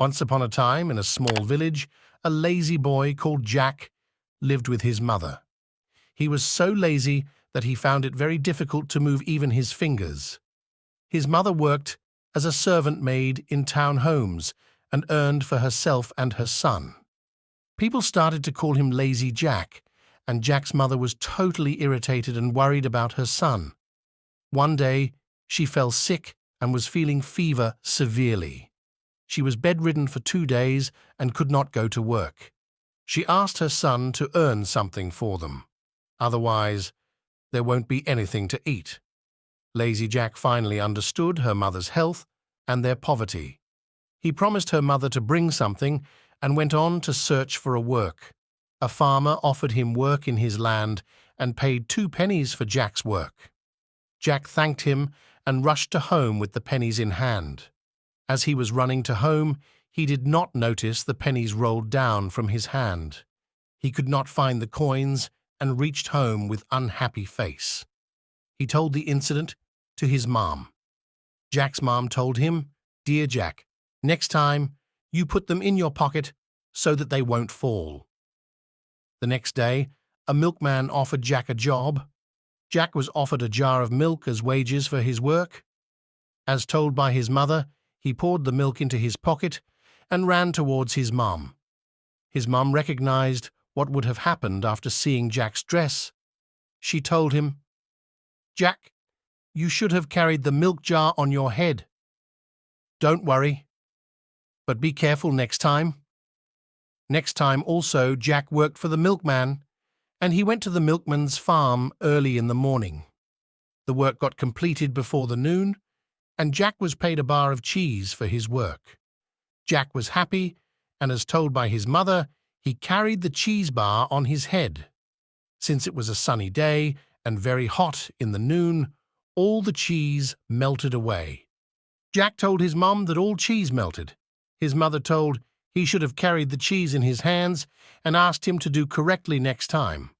Once upon a time, in a small village, a lazy boy called Jack lived with his mother. He was so lazy that he found it very difficult to move even his fingers. His mother worked as a servant maid in town homes and earned for herself and her son. People started to call him Lazy Jack, and Jack's mother was totally irritated and worried about her son. One day, she fell sick and was feeling fever severely. She was bedridden for 2 days and could not go to work. She asked her son to earn something for them. Otherwise, there won't be anything to eat. Lazy Jack finally understood her mother's health and their poverty. He promised her mother to bring something and went on to search for a work. A farmer offered him work in his land and paid 2 pennies for Jack's work. Jack thanked him and rushed to home with the pennies in hand. As he was running to home, he did not notice the pennies rolled down from his hand. He could not find the coins and reached home with unhappy face. He told the incident to his mom. Jack's mom told him, "Dear Jack, next time you put them in your pocket so that they won't fall." The next day, a milkman offered Jack a job. Jack was offered a jar of milk as wages for his work. As told by his mother, he poured the milk into his pocket and ran towards his mom. His mom recognized what would have happened after seeing Jack's dress. She told him, "Jack, you should have carried the milk jar on your head. Don't worry, but be careful next time." Next time also, Jack worked for the milkman, and he went to the milkman's farm early in the morning. The work got completed before the noon, and Jack was paid a bar of cheese for his work. Jack was happy, and as told by his mother, he carried the cheese bar on his head. Since it was a sunny day and very hot in the noon, all the cheese melted away. Jack told his mom that all cheese melted. His mother told he should have carried the cheese in his hands and asked him to do correctly next time.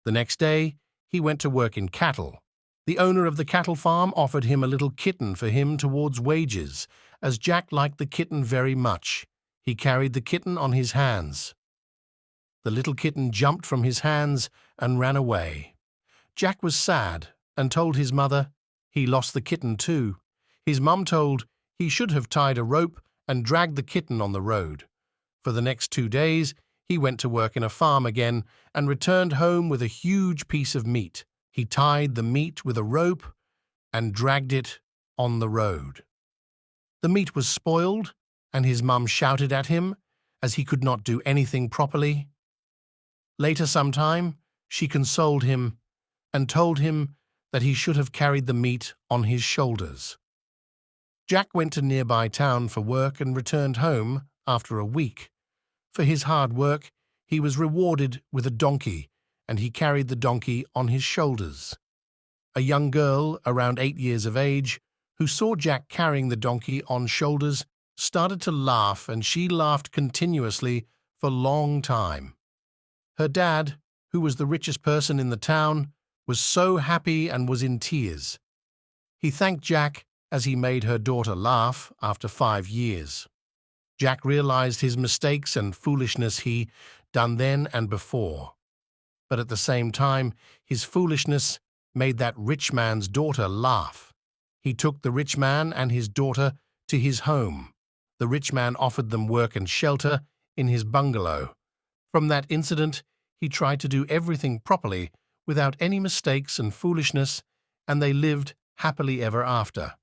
The next day, he went to work in cattle. The owner of the cattle farm offered him a little kitten for him towards wages, as Jack liked the kitten very much. He carried the kitten on his hands. The little kitten jumped from his hands and ran away. Jack was sad and told his mother he lost the kitten too. His mum told he should have tied a rope and dragged the kitten on the road. For the next 2 days, he went to work in a farm again and returned home with a huge piece of meat. He tied the meat with a rope and dragged it on the road. The meat was spoiled, and his mum shouted at him as he could not do anything properly. Later sometime, she consoled him and told him that he should have carried the meat on his shoulders. Jack went to nearby town for work and returned home after a week. For his hard work, he was rewarded with a donkey, and he carried the donkey on his shoulders. A young girl, around 8 years of age, who saw Jack carrying the donkey on shoulders, started to laugh, and she laughed continuously for a long time. Her dad, who was the richest person in the town, was so happy and was in tears. He thanked Jack as he made her daughter laugh after 5 years. Jack realized his mistakes and foolishness he done then and before. But at the same time, his foolishness made that rich man's daughter laugh. He took the rich man and his daughter to his home. The rich man offered them work and shelter in his bungalow. From that incident, he tried to do everything properly without any mistakes and foolishness, and they lived happily ever after.